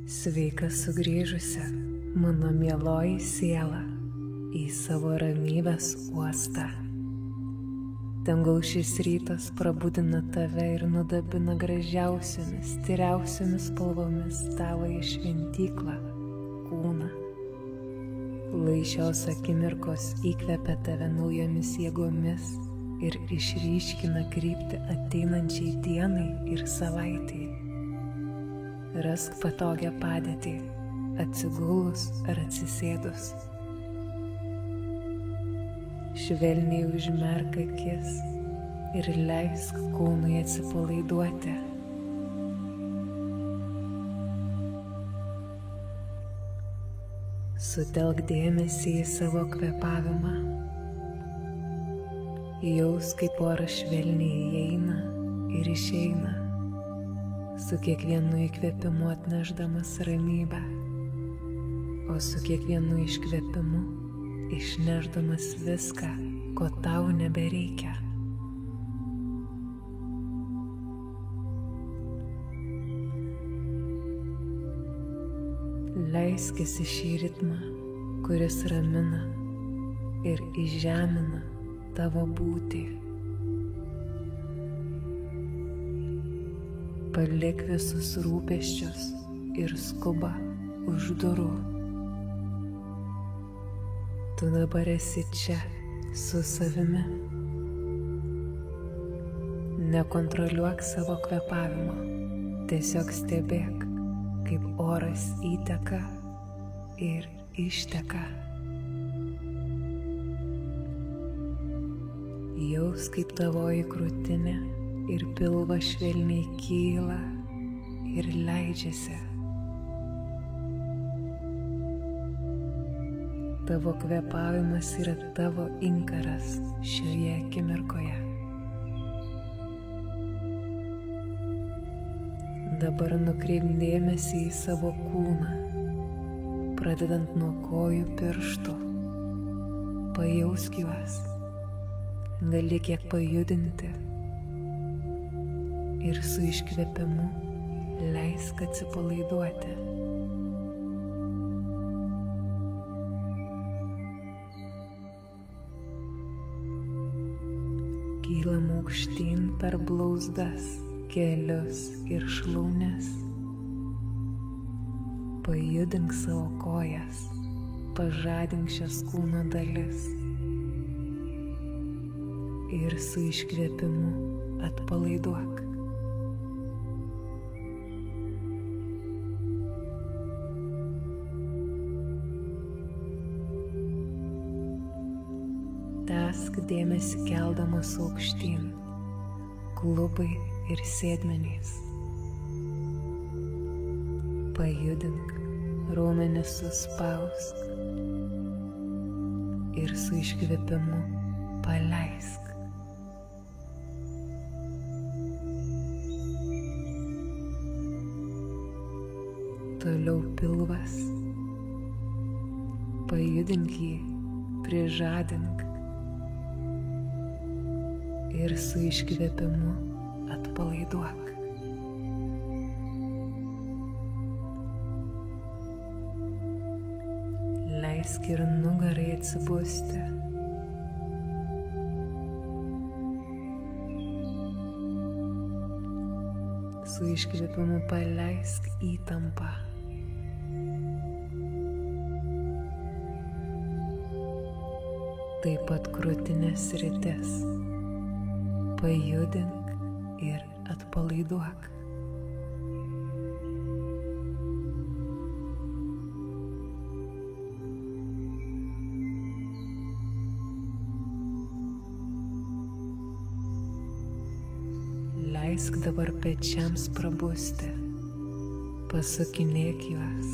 Sveika sugrįžusi, mano mieloji siela, į savo ramybės uostą. Tegul šis rytas prabudina tave ir nudabina gražiausiomis, tyriausiomis spalvomis tavo į šventyklą, kūną. Lai šios akimirkos įkvepia tave naujomis jėgomis ir išryškina kryptį ateinančiai dienai ir savaitei. Rask patogią padėtį, atsigulus ar atsisėdus. Švelniai užmerk akis ir leisk kūnui atsipalaiduoti. Sutelk dėmesį į savo kvėpavimą. Jaus, kaip oras švelniai įeina ir išeina, su kiekvienu įkvėpimu atnešdamas ramybę, o su kiekvienu iškvėpimu išnešdamas viską, ko tau nebereikia. Leiskis į šį ritmą, kuris ramina ir įžemina tavo būtį. Palik visus rūpesčius ir skuba už durų. Tu dabar esi čia su savimi. Nekontroliuok savo kvėpavimo, tiesiog stebėk, kaip oras įteka ir išteka. Jaus, kaip tavoji krūtinė ir pilvas švelniai kyla ir leidžiasi. Tavo kvėpavimas yra tavo inkaras šioje akimirkoje. Dabar nukreipk dėmesį į savo kūną, pradedant nuo kojų pirštų. Pajausk juos, gali kiek pajudinti ir su iškvėpimu leisk atsipalaiduoti. Kylam aukštyn per blauzdas, kelius ir šlaunis. Pajudink savo kojas, pažadink šias kūno dalis ir su iškvėpimu atpalaiduok. Tęsk dėmesį keldamas aukštyn, klubai ir sėdmenys. Pajudink, raumenis suspausk ir su iškvėpimu paleisk. Toliau pilvas. Pajudink jį, prižadink ir su iškvėpimu atpalaiduok. Leisk ir nugarai atsibusti. Su iškvėpimu paleisk įtampą. Taip pat krūtinės sritis. Pajudink ir atpalaiduok. Leisk dabar pečiams prabusti, pasukinėk juos.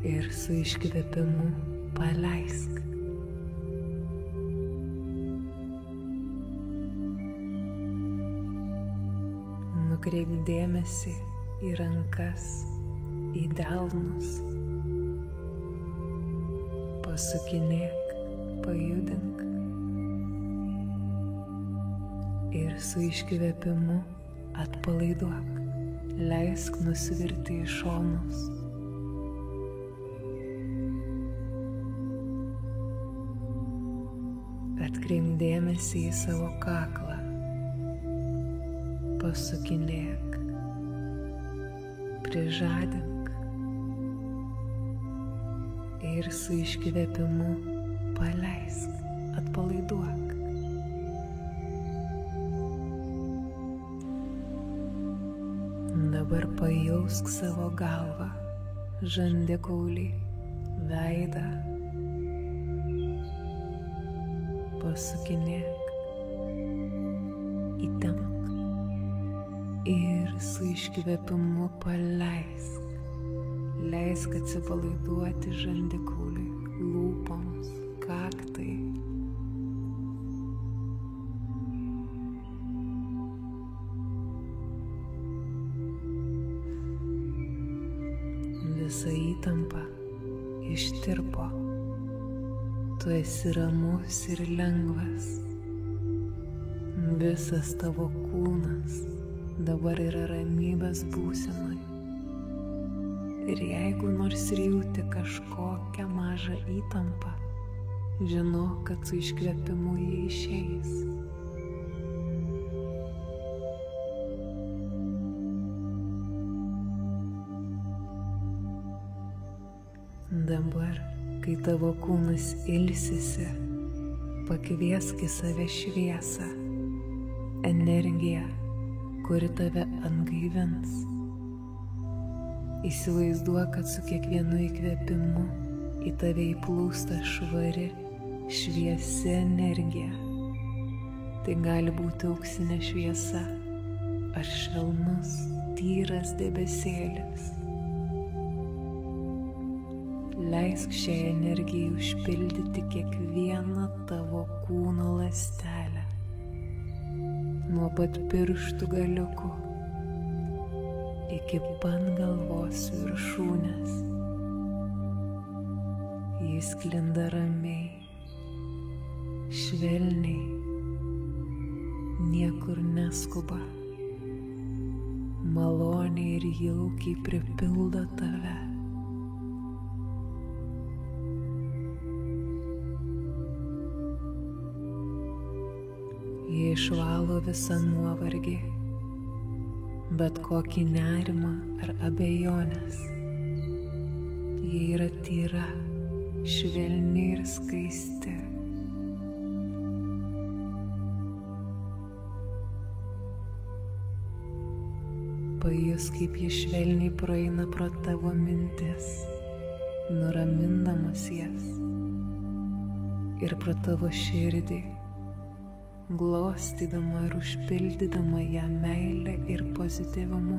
Ir su iškvėpimu paleisk. Nukreipk dėmesį į rankas, į delnus. Pasukinėk, pajudink. Ir su iškvėpimu Atpalaiduok, leisk nusvirti į šonus. Atkreipk dėmesį į savo kaklą, pasukinėk, prižadink ir su iškvėpimu paleisk, atpalaiduok. Dabar pajausk savo galvą, žandikaulį, veidą. Pasukinėk, įtempk ir su iškvėpimu paleisk. Leisk atsipalaiduoti žandikauliui, lūpoms, kaktai. Visa įtampa ištirpo. Tu esi ramus ir lengvas. Visas tavo kūnas dabar yra ramybės būsenoj. Ir jeigu nors ir jauti kažkokią mažą įtampą, žinok, kad su iškvėpimu jie išeis. Dabar, kai tavo kūnas ilsisi, pakviesk į save šviesą, energiją, kuri tave atgaivins. Įsivaizduok, kad su kiekvienu įkvėpimu į tave įplūsta švari, šviesi energija. Tai gali būti auksinė šviesa ar švelnus, tyras debesėlis. Leisk šiai energijai užpildyti kiekvieną tavo kūno ląstelę, nuo pat pirštų galiukų iki pat galvos viršūnės. Jis sklinda ramiai, švelniai, niekur neskuba, maloniai ir jaukiai pripildo tave. Jie išvalo visą nuovargį, bet kokį nerimą ar abejonės. Jie yra tyra, švelni ir skaisti. Pajus, kaip jie švelniai praeina pro tavo mintis, nuramindamas jas, ir pro tavo širdį, glostydama ir užpildydama ją meilę ir pozityvumu.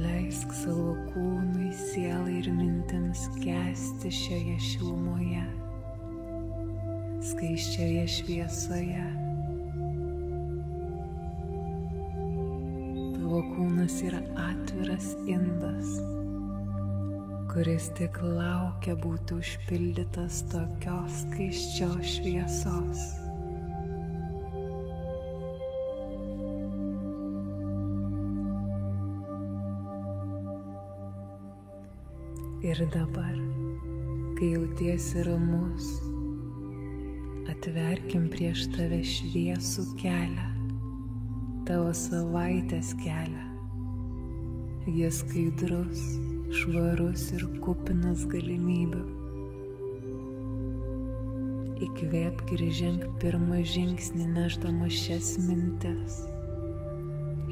Leisk savo kūnui, sielai ir mintims skęsti šioje šilumoje, skaisčioje šviesoje. Tavo kūnas yra atviras indas, kuris tik laukia būti užpildytas tokios skaisčios šviesos. Ir dabar, kai jautiesi ramus, atverkim prieš tave šviesų kelią, tavo savaitės kelią. Jis skaidrus, švarus ir kupinas galimybių. Įkvėpk ir ženk pirmą žingsnį nešdama šias mintis.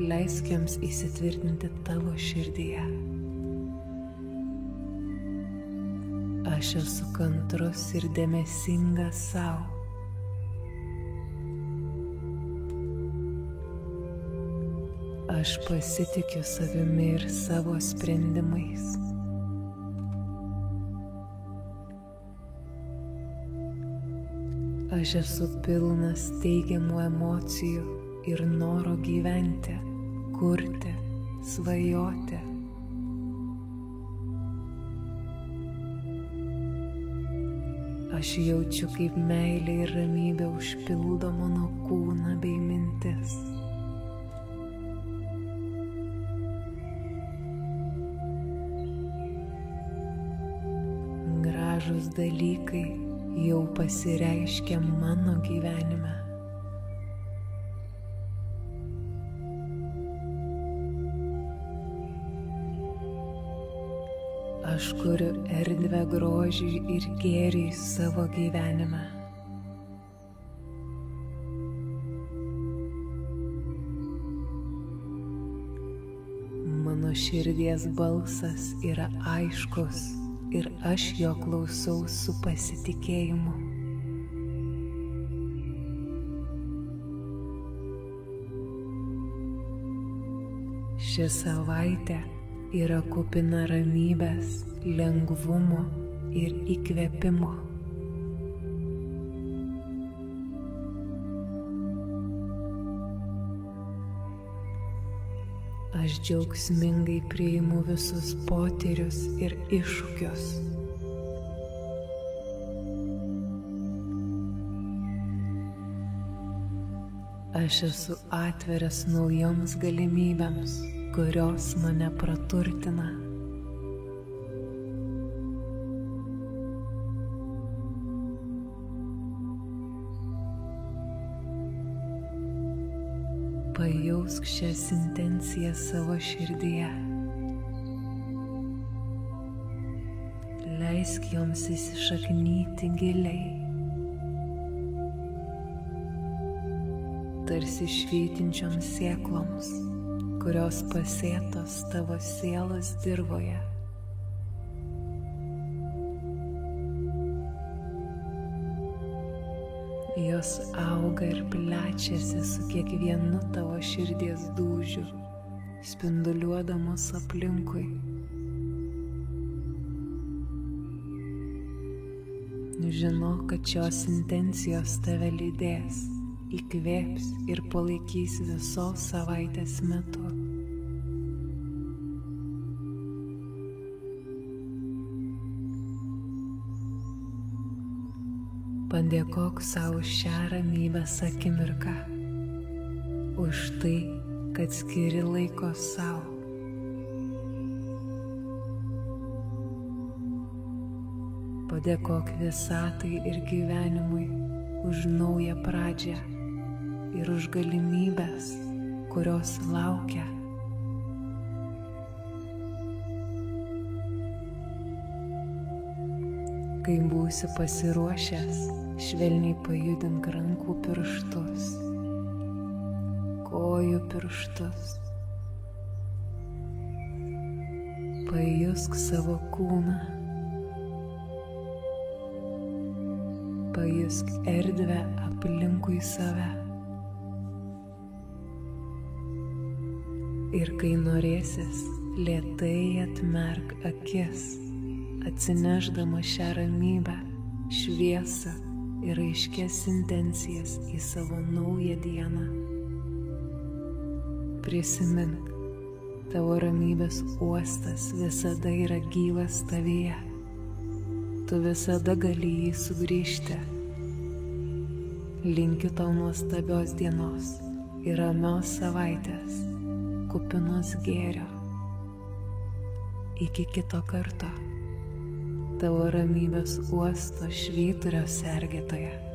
Leisk joms įsitvirtinti tavo širdyje. Aš esu kantrus ir dėmesingas sau. Aš pasitikiu savimi ir savo sprendimais. Aš esu pilnas teigiamų emocijų ir noro gyventi, kurti, svajoti. Aš jaučiu, kaip meilė ir ramybė užpildo mano kūną bei mintis. Gražūs dalykai jau pasireiškia mano gyvenime. Aš kuriu erdvę grožiui ir gėriui savo gyvenime. Mano širdies balsas yra aiškus ir aš jo klausau su pasitikėjimu. Ši savaitė yra kupina ramybės, lengvumo ir įkvėpimo. Aš džiaugsmingai priimu visus potyrius ir iššūkius. Aš esu atviras naujoms galimybėms, kurios mane praturtina. Pajausk šias intencijas savo širdyje. Leisk joms įsišaknyti giliai, tarsi švytinčioms sėkloms, kurios pasėtos tavo sielos dirvoje. Jos auga ir plečiasi su kiekvienu tavo širdies dūžiu, spinduliuodamos aplinkui. Žinok, kad šios intencijos tave lydės, įkvėps ir palaikys visos savaitės metu. Padėkok savo šią ramybės akimirką, už tai, kad skiri laiko savo. Padėkok visatai ir gyvenimui už naują pradžią ir už galimybės, kurios laukia. Kai būsi pasiruošęs, švelniai pajudink rankų pirštus, kojų pirštus. Pajusk savo kūną. Pajusk erdvę aplinkui save. Ir kai norėsis, lėtai atmerk akis, atsinešdama šią ramybę, šviesą ir aiškias intencijas į savo naują dieną. Prisimink, tavo ramybės uostas visada yra gyvas tavyje. Tu visada gali jį sugrįžti. Linkiu tau nuostabios dienos ir ramios savaitės, kupinos gėrio. Iki kito karto. Tavo ramybės uosto švyturio sergėtoja.